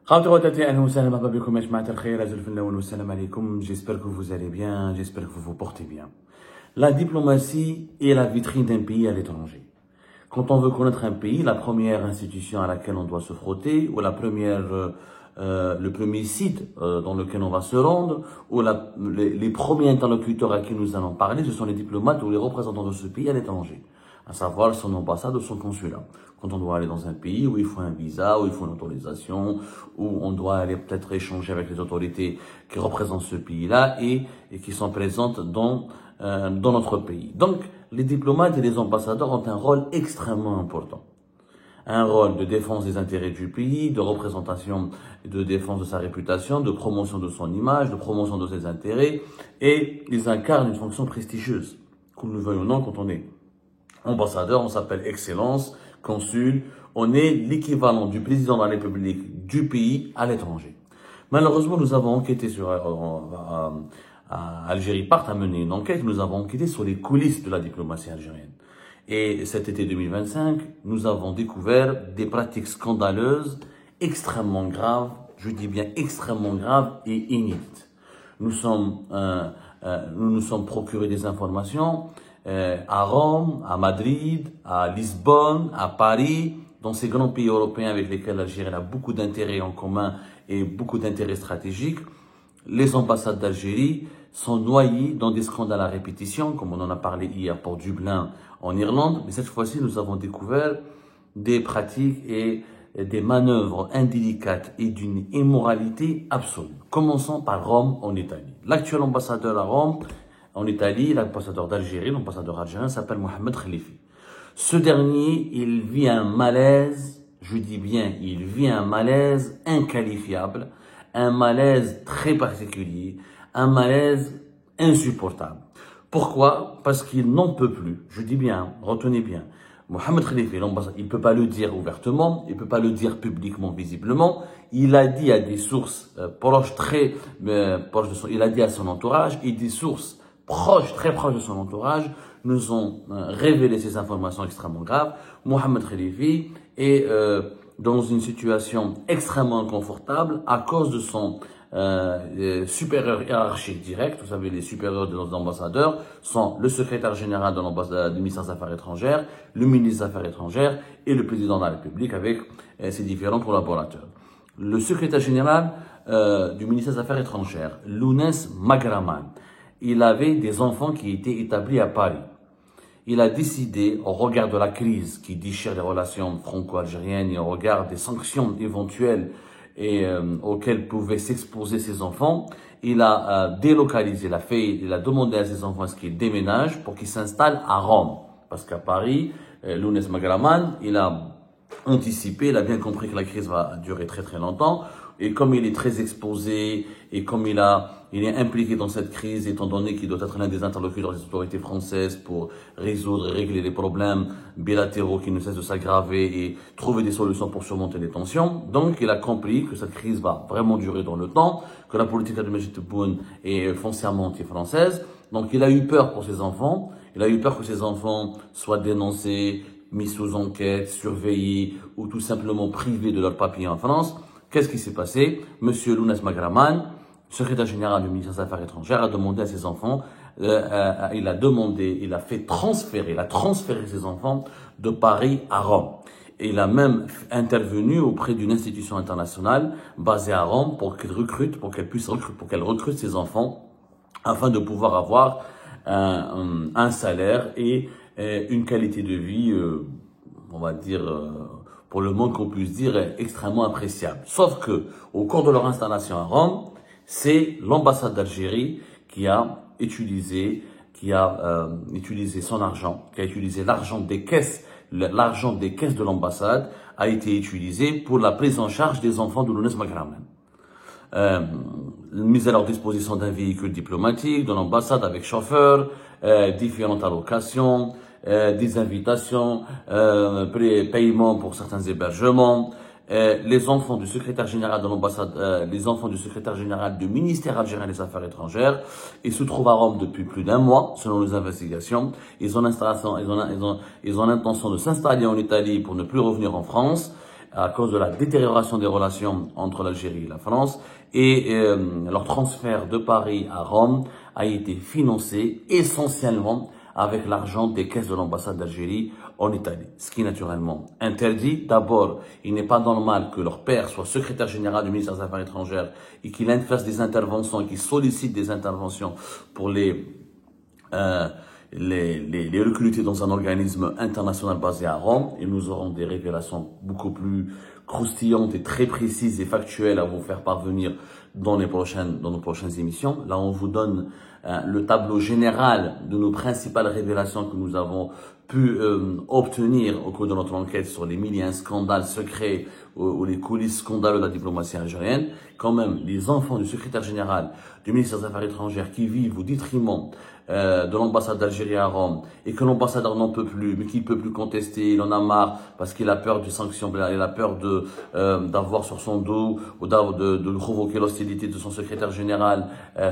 J'espère que vous allez bien, j'espère que vous vous portez bien. La diplomatie est la vitrine d'un pays à l'étranger. Quand on veut connaître un pays, la première institution à laquelle on doit se frotter, ou le premier site dans lequel on va se rendre, ou les premiers interlocuteurs à qui nous allons parler, ce sont les diplomates ou les représentants de ce pays à l'étranger, à savoir son ambassade ou son consulat. Quand on doit aller dans un pays où il faut un visa, où il faut une autorisation, où on doit aller peut-être échanger avec les autorités qui représentent ce pays-là et qui sont présentes dans notre pays. Donc, les diplomates et les ambassadeurs ont un rôle extrêmement important. Un rôle de défense des intérêts du pays, de représentation, de défense de sa réputation, de promotion de son image, de promotion de ses intérêts, et ils incarnent une fonction prestigieuse. Qu'on le veuille ou non, quand on est ambassadeur, on s'appelle excellence, consul, on est l'équivalent du président de la République du pays à l'étranger. Malheureusement, nous avons enquêté sur Algérie Part a mené une enquête, nous avons enquêté sur les coulisses de la diplomatie algérienne. Et cet été 2025, nous avons découvert des pratiques scandaleuses, extrêmement graves, je dis bien extrêmement graves et inédites. Nous nous sommes procurés des informations à Rome, à Madrid, à Lisbonne, à Paris, dans ces grands pays européens avec lesquels l'Algérie a beaucoup d'intérêts en commun et beaucoup d'intérêts stratégiques. Les ambassades d'Algérie sont noyées dans des scandales à répétition, comme on en a parlé hier pour Dublin en Irlande, mais cette fois-ci, nous avons découvert des pratiques et des manœuvres indélicates et d'une immoralité absolue. Commençons par Rome en Italie. L'actuel ambassadeur à Rome en Italie, l'ambassadeur d'Algérie, l'ambassadeur algérien s'appelle Mohamed Khalifi. Ce dernier, il vit un malaise, je dis bien, il vit un malaise inqualifiable, un malaise très particulier, un malaise insupportable. Pourquoi? Parce qu'il n'en peut plus. Je dis bien, retenez bien. Mohamed Khalifi, l'ambassadeur, il ne peut pas le dire ouvertement, il ne peut pas le dire publiquement, visiblement. Il a dit à des sources proches, il a dit à son entourage, et des sources proches, très proches de son entourage, nous ont révélé ces informations extrêmement graves. Mohamed Khalifi est dans une situation extrêmement inconfortable à cause de son supérieur hiérarchique direct. Vous savez, les supérieurs de nos ambassadeurs sont le secrétaire général du ministère des Affaires étrangères, le ministre des Affaires étrangères et le président de la République avec ses différents collaborateurs. Le secrétaire général du ministère des Affaires étrangères, Lounès Magraman, il avait des enfants qui étaient établis à Paris. Il a décidé, au regard de la crise qui déchire les relations franco-algériennes et au regard des sanctions éventuelles auxquelles pouvaient s'exposer ses enfants, il a délocalisé, il a demandé à ses enfants à ce qu'ils déménagent pour qu'ils s'installent à Rome. Parce qu'à Paris, Lounès Magraman, il a anticipé, il a bien compris que la crise va durer très très longtemps. Et comme il est très exposé et comme il est impliqué dans cette crise, étant donné qu'il doit être l'un des interlocuteurs des autorités françaises pour résoudre et régler les problèmes bilatéraux qui ne cessent de s'aggraver et trouver des solutions pour surmonter les tensions. Donc, il a compris que cette crise va vraiment durer dans le temps, que la politique de Majid Tebboune est foncièrement anti-française. Donc, il a eu peur pour ses enfants. Il a eu peur que ses enfants soient dénoncés, mis sous enquête, surveillés ou tout simplement privés de leurs papiers en France. Qu'est-ce qui s'est passé? Monsieur Lounès Magraman, secrétaire général du ministère des Affaires étrangères, a demandé à ses enfants, il a transféré ses enfants de Paris à Rome. Et il a même intervenu auprès d'une institution internationale basée à Rome pour qu'elle recrute ses enfants afin de pouvoir avoir un salaire et une qualité de vie, on va dire, pour le moins qu'on puisse dire, extrêmement appréciable. Sauf que, au cours de leur installation à Rome, c'est l'ambassade d'Algérie qui a utilisé son argent, qui a utilisé l'argent des caisses de l'ambassade a été utilisé pour la prise en charge des enfants de Lounès Magraman. Mise à leur disposition d'un véhicule diplomatique, de l'ambassade avec chauffeur, différentes allocations, des invitations, paiements pour certains hébergements. Les enfants du secrétaire général de l'ambassade, les enfants du secrétaire général du ministère algérien des Affaires étrangères, ils se trouvent à Rome depuis plus d'un mois, selon les investigations. Ils ont l'intention de s'installer en Italie pour ne plus revenir en France. à cause de la détérioration des relations entre l'Algérie et la France. Et leur transfert de Paris à Rome a été financé essentiellement avec l'argent des caisses de l'ambassade d'Algérie en Italie. Ce qui est naturellement interdit. D'abord, il n'est pas normal que leur père soit secrétaire général du ministère des Affaires étrangères et qu'il fasse des interventions et qu'il sollicite des interventions pour les recruter dans un organisme international basé à Rome. Et nous aurons des révélations beaucoup plus croustillantes et très précises et factuelles à vous faire parvenir dans nos prochaines émissions. Là, on vous donne le tableau général de nos principales révélations que nous avons pu obtenir au cours de notre enquête sur les milliers de scandales secrets ou les coulisses scandaleux de la diplomatie algérienne. Quand même, les enfants du secrétaire général du ministère des Affaires étrangères qui vivent au détriment de l'ambassade d'Algérie à Rome et que l'ambassadeur n'en peut plus, mais qu'il ne peut plus contester, il en a marre parce qu'il a peur des sanctions, il a peur d'avoir sur son dos ou de provoquer l'hostilité de son secrétaire général,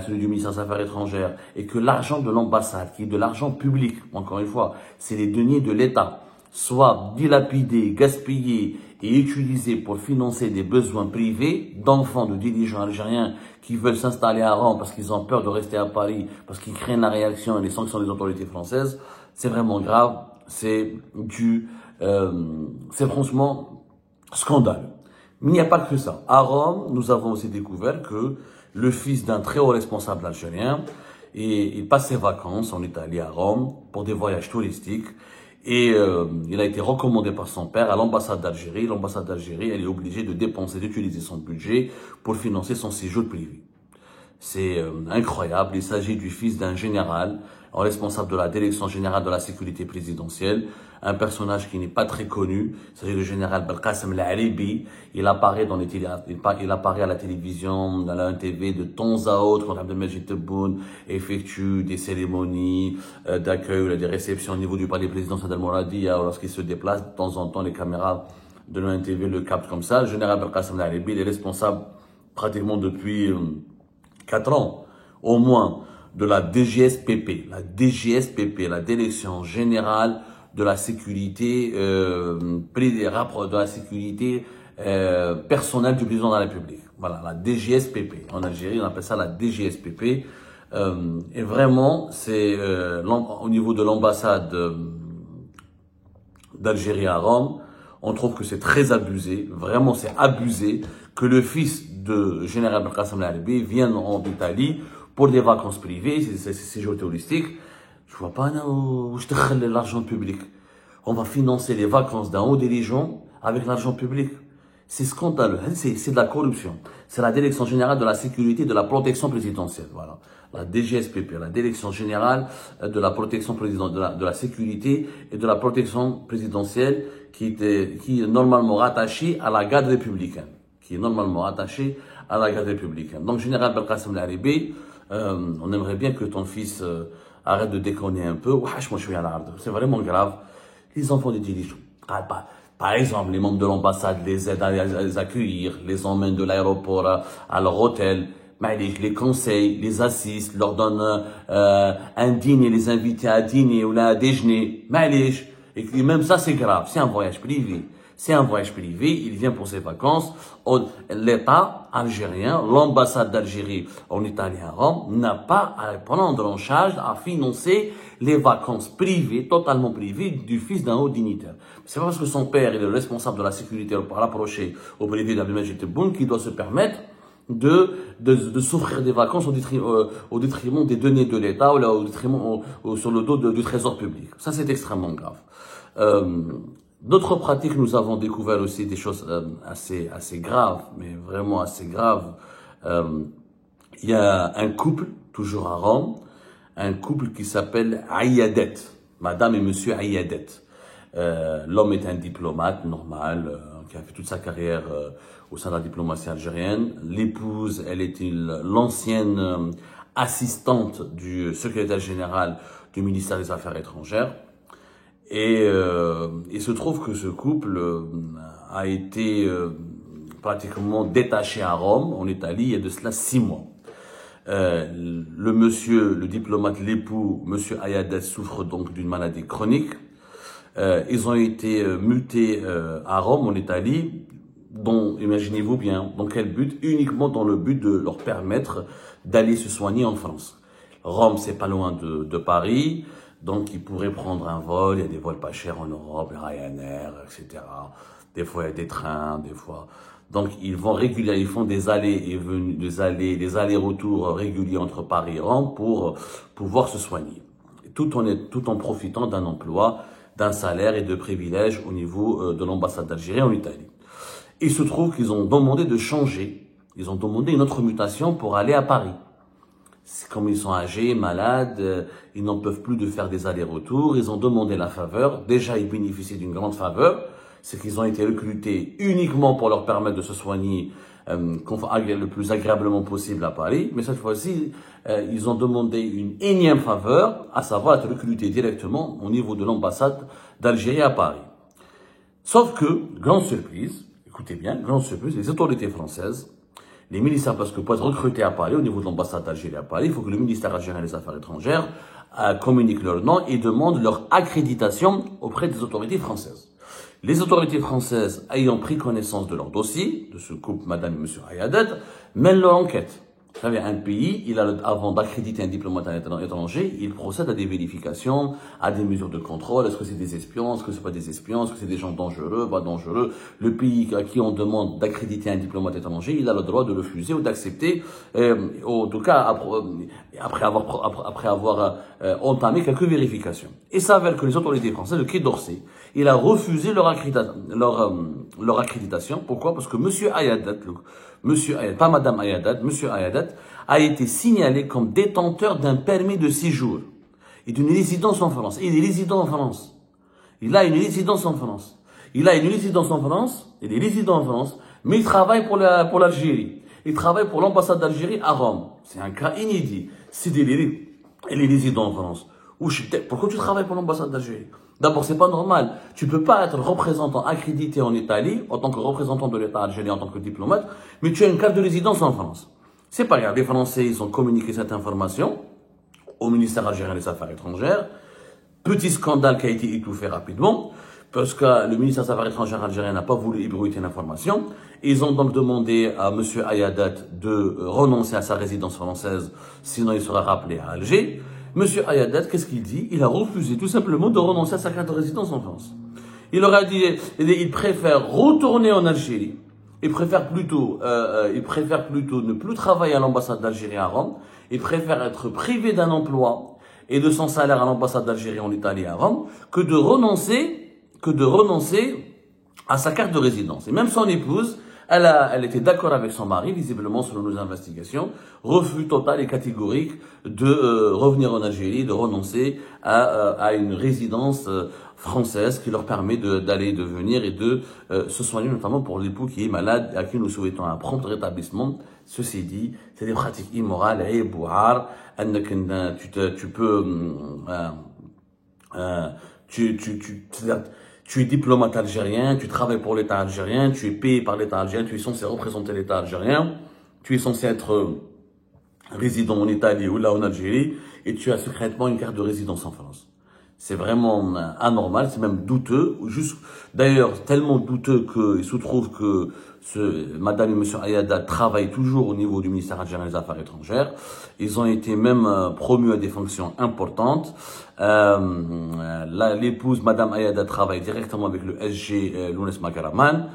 celui du ministère des Affaires étrangères, et que l'argent de l'ambassade, qui est de l'argent public, encore une fois, c'est les deniers de l'État, soit dilapidés, gaspillés et utilisés pour financer des besoins privés d'enfants, de dirigeants algériens qui veulent s'installer à Rome parce qu'ils ont peur de rester à Paris, parce qu'ils craignent la réaction et les sanctions des autorités françaises. C'est vraiment grave, c'est franchement scandaleux. Mais il n'y a pas que ça. À Rome, nous avons aussi découvert que le fils d'un très haut responsable algérien, il passe ses vacances en Italie à Rome pour des voyages touristiques. Et il a été recommandé par son père à l'ambassade d'Algérie. L'ambassade d'Algérie, elle est obligée de dépenser, d'utiliser son budget pour financer son séjour privé. C'est incroyable. Il s'agit du fils d'un général, responsable de la direction générale de la sécurité présidentielle, un personnage qui n'est pas très connu. Il s'agit du général Belkacem El-Aribi. Il apparaît il apparaît à la télévision, à la 1TV de temps à autre quand Abdelmajid Tebboune effectue des cérémonies d'accueil, des réceptions au niveau du palais présidentiel d'Al-Mouradia, ou lorsqu'il se déplace, de temps en temps, les caméras de la 1TV le captent comme ça. Le général Belkacem El-Aribi, il est responsable pratiquement depuis 4 ans, au moins, de la DGSPP, la Direction Générale de la Sécurité, personnelle du président de la République. Voilà, la DGSPP. En Algérie, on appelle ça la DGSPP. Et vraiment, c'est au niveau de l'ambassade d'Algérie à Rome, on trouve que c'est très abusé, vraiment c'est abusé que le fils de général Belkacem El-Aribi vienne en Italie pour des vacances privées, c'est séjour touristique. Je vois pas où je te l'argent public. On va financer les vacances d'un haut dirigeant avec l'argent public. C'est scandaleux, c'est de la corruption. C'est la Direction Générale de la Sécurité et de la Protection Présidentielle, voilà. La DGSPP, la Direction Générale de la Protection Présidentielle, de la Sécurité et de la Protection Présidentielle qui est normalement rattachée à la garde républicaine. Donc, général Belkacem El-Aribi, on aimerait bien que ton fils arrête de déconner un peu. C'est vraiment grave. Les enfants des dirigeants. Par exemple, les membres de l'ambassade les aident à les accueillir, les emmènent de l'aéroport à leur hôtel, les conseillent, les assistent, leur donnent un dîner, les invitent à dîner ou à déjeuner. Et même ça, c'est grave. C'est un voyage privé. Il vient pour ses vacances. L'État algérien, l'ambassade d'Algérie en Italie à Rome, n'a pas à prendre en charge, à financer les vacances privées, totalement privées, du fils d'un haut dignitaire. C'est pas parce que son père est le responsable de la sécurité rapproché au privé d'Abdelmajid Tebboune qu'il doit se permettre de s'offrir des vacances au détriment des deniers de l'État ou sur le dos du trésor public. Ça, c'est extrêmement grave. D'autres pratiques, nous avons découvert aussi des choses assez graves, mais vraiment assez graves. Il y a un couple, toujours à Rome, un couple qui s'appelle Ayadet, Madame et Monsieur Ayadet. L'homme est un diplomate normal, qui a fait toute sa carrière au sein de la diplomatie algérienne. L'épouse, elle était l'ancienne assistante du secrétaire général du ministère des Affaires étrangères. Et il se trouve que ce couple a été pratiquement détaché à Rome, en Italie, il y a de cela 6 mois. Le diplomate, l'époux, monsieur Ayadet, souffre donc d'une maladie chronique. Ils ont été mutés à Rome, en Italie, imaginez-vous bien, dans quel but? Uniquement dans le but de leur permettre d'aller se soigner en France. Rome, c'est pas loin de Paris, donc ils pourraient prendre un vol, il y a des vols pas chers en Europe, Ryanair, etc. Des fois, il y a des trains, des fois. Donc, ils vont régulièrement, ils font des allées et venues, des allers-retours réguliers entre Paris et Rome pour pouvoir se soigner. Tout en profitant d'un emploi, d'un salaire et de privilèges au niveau de l'ambassade d'Algérie en Italie. Il se trouve qu'ils ont demandé de changer. Ils ont demandé une autre mutation pour aller à Paris. Comme ils sont âgés, malades, ils n'en peuvent plus de faire des allers-retours. Ils ont demandé la faveur. Déjà, ils bénéficient d'une grande faveur. C'est qu'ils ont été recrutés uniquement pour leur permettre de se soigner le plus agréablement possible à Paris. Mais cette fois-ci, ils ont demandé une énième faveur, à savoir être recrutés directement au niveau de l'ambassade d'Algérie à Paris. Sauf que, grande surprise, écoutez bien, grande surprise, les autorités françaises, les ministères, parce que pour être recruté à Paris, au niveau de l'ambassade d'Algérie à Paris, il faut que le ministère algérien des Affaires étrangères communique leur nom et demande leur accréditation auprès des autorités françaises. Les autorités françaises, ayant pris connaissance de leur dossier, de ce couple Madame et Monsieur Ayadet, mènent leur enquête. Vous savez, un pays, avant d'accréditer un diplomate étranger, il procède à des vérifications, à des mesures de contrôle. Est-ce que c'est des espions? Est-ce que c'est pas des espions? Est-ce que c'est des gens dangereux? Pas dangereux? Le pays à qui on demande d'accréditer un diplomate étranger, il a le droit de refuser ou d'accepter, en tout cas, après avoir entamé quelques vérifications. Et ça s'avère que les autorités françaises, le Quai d'Orsay, il a refusé leur accréditation. Pourquoi? Parce que Monsieur Ayadet, pas Madame Ayadet, Monsieur Ayadet, a été signalé comme détenteur d'un permis de séjour et d'une résidence en France. Il est résident en France. Il a une résidence en France. Il a une résidence en France, il est résident en France, mais il travaille pour l'Algérie. Il travaille pour l'ambassade d'Algérie à Rome. C'est un cas inédit. Il est résident en France. Pourquoi tu travailles pour l'ambassade d'Algérie? D'abord, c'est pas normal. Tu peux pas être représentant accrédité en Italie, en tant que représentant de l'État algérien, en tant que diplomate, mais tu as une carte de résidence en France. C'est pas grave. Les Français, ils ont communiqué cette information au ministère algérien des Affaires étrangères. Petit scandale qui a été étouffé rapidement, parce que le ministère des Affaires étrangères algérien n'a pas voulu ébruiter l'information. Ils ont donc demandé à Monsieur Ayadet de renoncer à sa résidence française, sinon il sera rappelé à Alger. Monsieur Ayadet, qu'est-ce qu'il dit? Il a refusé tout simplement de renoncer à sa carte de résidence en France. Il leur a dit, il préfère retourner en Algérie. Il préfère plutôt ne plus travailler à l'ambassade d'Algérie à Rome. Il préfère être privé d'un emploi et de son salaire à l'ambassade d'Algérie en Italie à Rome que de renoncer à sa carte de résidence. Et même son épouse, elle était d'accord avec son mari, visiblement, selon nos investigations, refus total et catégorique de revenir en Algérie, de renoncer à une résidence française qui leur permet d'aller, de venir et de se soigner, notamment pour l'époux qui est malade et à qui nous souhaitons un prompt rétablissement. Ceci dit, c'est des pratiques immorales et bouhar, tu es diplomate algérien, tu travailles pour l'État algérien, tu es payé par l'État algérien, tu es censé représenter l'État algérien, tu es censé être résident en Italie ou là en Algérie, et tu as secrètement une carte de résidence en France. C'est vraiment anormal, c'est même douteux, d'ailleurs tellement douteux qu'il se trouve que Madame et Monsieur Ayadet travaillent toujours au niveau du ministère algérien des Affaires étrangères. Ils ont été même promus à des fonctions importantes. L'épouse Madame Ayadet travaille directement avec le SG Lounès Makaraman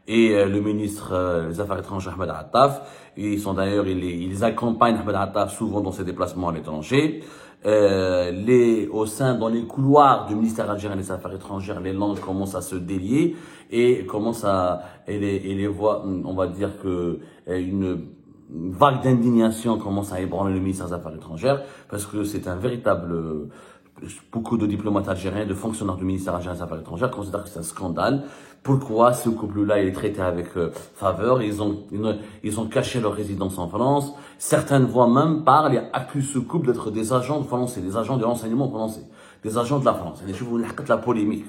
et le ministre des Affaires étrangères Ahmed Attaf. Ils accompagnent Ahmed Attaf souvent dans ses déplacements à l'étranger. Dans les couloirs du ministère algérien des Affaires étrangères, les langues commencent à se délier et les voix, on va dire que une vague d'indignation commence à ébranler le ministère des Affaires étrangères parce que c'est un véritable beaucoup de diplomates algériens, de fonctionnaires du ministère algérien des Affaires étrangères considèrent que c'est un scandale. Pourquoi ce couple-là est traité avec faveur? Ils ont caché leur résidence en France. Certaines voix même parlent et accusent ce couple d'être des agents français, des agents de renseignement français, des agents de la France. Et je vous la polémique.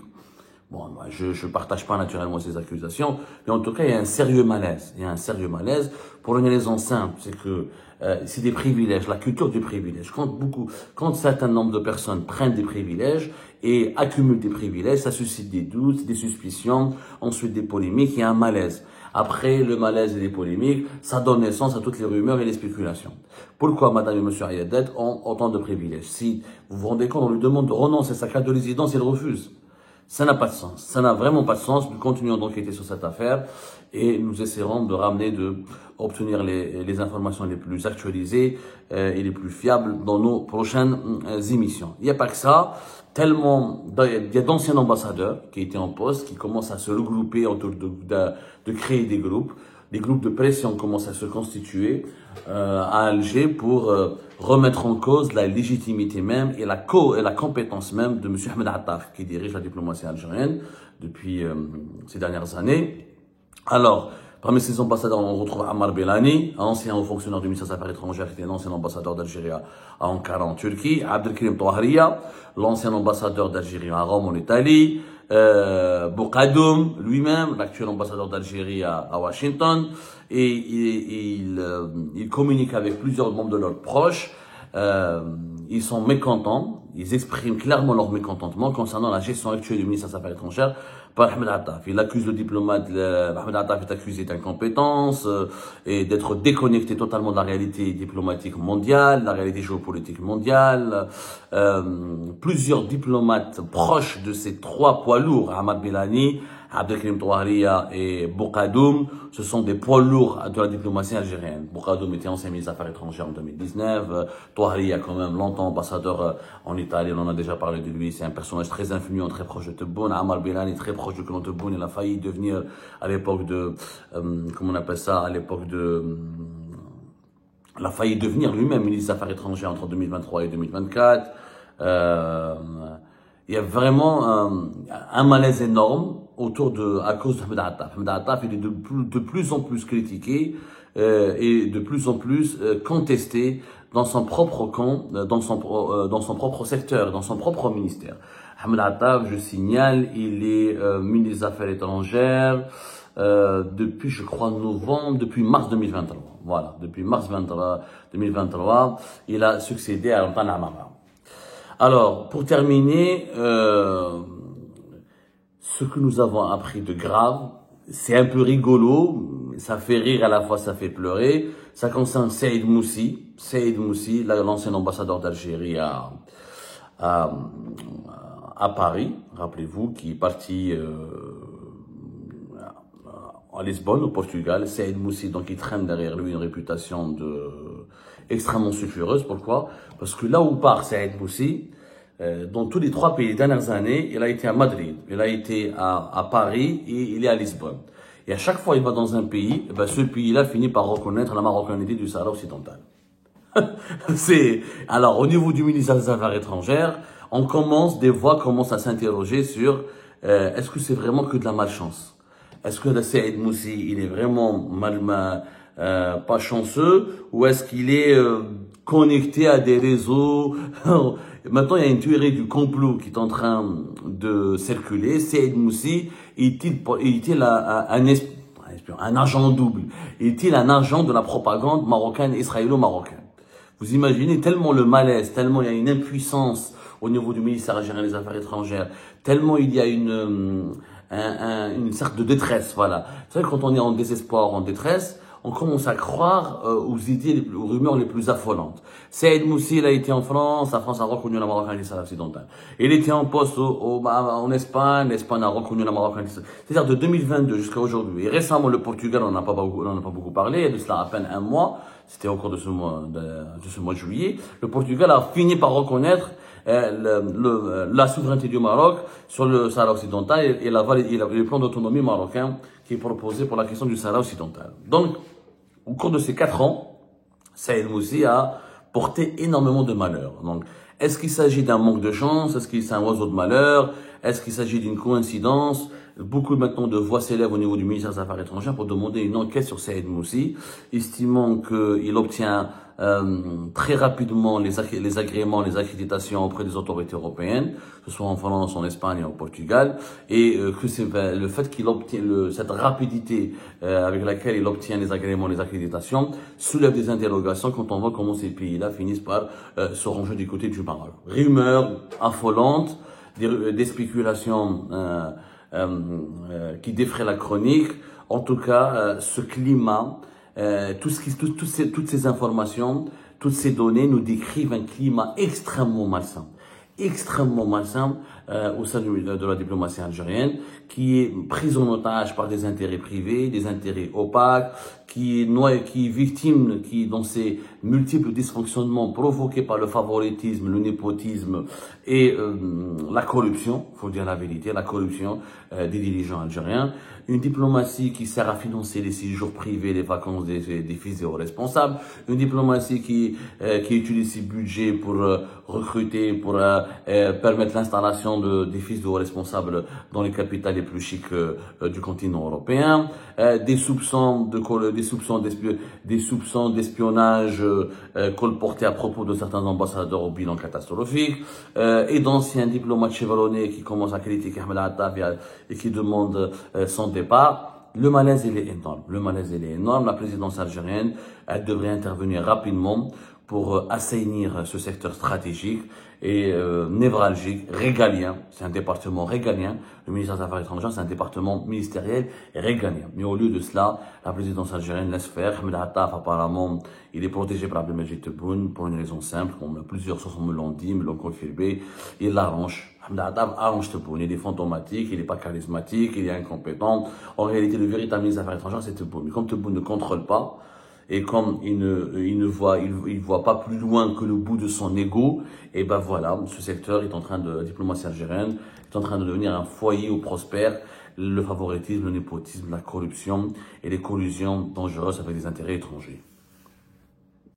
Bon, moi, je partage pas naturellement ces accusations, mais en tout cas, il y a un sérieux malaise. Il y a un sérieux malaise. Pour une raison simple, c'est que c'est des privilèges, la culture du privilège. Quand un certain nombre de personnes prennent des privilèges et accumulent des privilèges, ça suscite des doutes, des suspicions, ensuite des polémiques, il y a un malaise. Après le malaise et les polémiques, ça donne naissance à toutes les rumeurs et les spéculations. Pourquoi madame et monsieur Ayadet ont autant de privilèges? Si vous vous rendez compte, on lui demande de renoncer à sa carte de résidence, il refuse. Ça n'a pas de sens. Ça n'a vraiment pas de sens. Nous continuons d'enquêter sur cette affaire et nous essaierons de ramener, obtenir les informations les plus actualisées et les plus fiables dans nos prochaines émissions. Il n'y a pas que ça. Tellement, il y a d'anciens ambassadeurs qui étaient en poste, qui commencent à se regrouper autour de créer des groupes. Les groupes de pression commencent à se constituer à Alger pour remettre en cause la légitimité même et la compétence même de M. Ahmed Attaf, qui dirige la diplomatie algérienne depuis ces dernières années. Alors, parmi ces ambassadeurs, on retrouve Ammar Belani, ancien haut fonctionnaire du ministère des Affaires étrangères, qui était l'ancien ambassadeur d'Algérie à Ankara en Turquie. Abdelkrim Touahria, l'ancien ambassadeur d'Algérie à Rome en Italie. Bokadoum lui-même, l'actuel ambassadeur d'Algérie à Washington, et il communique avec plusieurs membres de leurs proches. Ils sont mécontents, ils expriment clairement leur mécontentement concernant la gestion actuelle du ministère des Affaires étrangères par Ahmed Attaf. Il accuse le diplomate, Ahmed Attaf est accusé d'incompétence et d'être déconnecté totalement de la réalité diplomatique mondiale, de la réalité géopolitique mondiale. Plusieurs diplomates proches de ces trois poids lourds, Ammar Belani, Abdelkrim Touahria et Bokadoum, ce sont des poids lourds de la diplomatie algérienne. Bokadoum était ancien ministre des Affaires étrangères en 2019. Touahria, quand même, longtemps ambassadeur en Italie, on en a déjà parlé de lui. C'est un personnage très influent, très proche de Tebboune. Ammar Belani, très proche du clan Tebboune. Il a failli devenir, à l'époque de, comment on appelle ça, à l'époque de, il a failli devenir lui-même ministre des Affaires étrangères entre 2023 et 2024. Il y a vraiment un malaise énorme à cause d'Ahmed Attaf. Ahmed Attaf, il est de plus en plus critiqué et de plus en plus contesté dans son propre camp, dans son propre secteur, dans son propre ministère. Ahmed Attaf, je signale, il est ministre des Affaires étrangères depuis, je crois, depuis mars 2023. Voilà, depuis mars 2023, il a succédé à Antan Amara. Alors, pour terminer, ce que nous avons appris de grave, c'est un peu rigolo, ça fait rire à la fois, ça fait pleurer. Ça concerne Saïd Moussi, l'ancien ambassadeur d'Algérie à Paris, rappelez-vous, qui est parti à Lisbonne, au Portugal. Saïd Moussi, donc, il traîne derrière lui une réputation extrêmement sulfureuse. Pourquoi? Parce que là où part Saïd Moussi, dans tous les trois pays des dernières années, il a été à Madrid, il a été à Paris et il est à Lisbonne. Et à chaque fois qu'il va dans un pays, ce pays-là finit par reconnaître la marocanité du Sahara occidental. Alors, au niveau du ministère des Affaires étrangères, des voix commencent à s'interroger sur est-ce que c'est vraiment que de la malchance? Est-ce que le Saïd Moussi, il est vraiment pas chanceux, ou est-ce qu'il est connecté à des réseaux? Maintenant, il y a une théorie du complot qui est en train de circuler. Saïd Moussi est-il un agent double? Est-il un agent de la propagande marocaine, israélo-marocaine? Vous imaginez tellement le malaise, tellement il y a une impuissance au niveau du ministère algérien des Affaires étrangères, tellement il y a une sorte de détresse, voilà. Vous savez, quand on est en désespoir, en détresse, on commence à croire aux rumeurs les plus affolantes. Saïd Moussi, il a été en France, la France a reconnu la marocanité occidentale. Il était en poste en Espagne, l'Espagne a reconnu la marocanité. C'est-à-dire de 2022 jusqu'à aujourd'hui. Et récemment, le Portugal, on n'en a pas beaucoup parlé, il y a de cela à peine un mois, c'était au cours de ce mois de juillet. Le Portugal a fini par reconnaître la souveraineté du Maroc sur le Sahara occidental et le plan d'autonomie marocain qui est proposé pour la question du Sahara occidental. Donc, au cours de ces 4 ans, Saïd Moussi a porté énormément de malheur. Donc, est-ce qu'il s'agit d'un manque de chance? Est-ce qu'il s'agit d'un oiseau de malheur? Est-ce qu'il s'agit d'une coïncidence? Beaucoup maintenant de voix s'élèvent au niveau du ministère des Affaires étrangères pour demander une enquête sur Saïd Moussi, estimant qu'il obtient très rapidement les agréments, les accréditations auprès des autorités européennes, que ce soit en France, en Espagne et au Portugal, et que c'est le fait qu'il obtient cette rapidité avec laquelle il obtient les agréments, les accréditations, soulève des interrogations quand on voit comment ces pays-là finissent par se ranger du côté du Maroc. Rumeurs affolantes, des spéculations qui défraie la chronique. En tout cas, ce climat, toutes ces informations, toutes ces données nous décrivent un climat extrêmement malsain au sein de la diplomatie algérienne, qui est prise en otage par des intérêts privés, des intérêts opaques, qui est victime, qui dans ses multiples dysfonctionnements provoqués par le favoritisme, le népotisme et la corruption, faut dire la vérité, la corruption des dirigeants algériens. Une diplomatie qui sert à financer les séjours privés, les vacances des fils des hauts responsables. Une diplomatie qui utilise ses budgets pour recruter, pour permettre l'installation des fils de hauts responsables dans les capitales les plus chics du continent européen. Des soupçons d'espionnage colportés à propos de certains ambassadeurs au bilan catastrophique. Et d'anciens diplomates chevronnés qui commencent à critiquer Ahmed Attaf et qui demandent son départ. Le malaise, il est énorme. Le malaise, il est énorme. La présidence algérienne, elle devrait intervenir rapidement pour assainir ce secteur stratégique et névralgique, régalien. C'est un département régalien. Le ministère des Affaires étrangères, c'est un département ministériel régalien. Mais au lieu de cela, la présidence algérienne laisse faire. Ahmed Attaf, apparemment, il est protégé par Abdelmajid Tebboune pour une raison simple, comme plusieurs sources me l'ont dit, me l'ont confirmé. Il l'arrange. Ahmed Attaf arrange Tebboune. Il est fantomatique, il n'est pas charismatique, il est incompétent. En réalité, le véritable ministre des Affaires étrangères, c'est Tebboune. Mais comme Tebboune ne contrôle pas, et comme il voit pas plus loin que le bout de son ego, et ben voilà, ce secteur est en train la diplomatie algérienne est en train de devenir un foyer où prospère le favoritisme, le népotisme, la corruption et les collusions dangereuses avec des intérêts étrangers.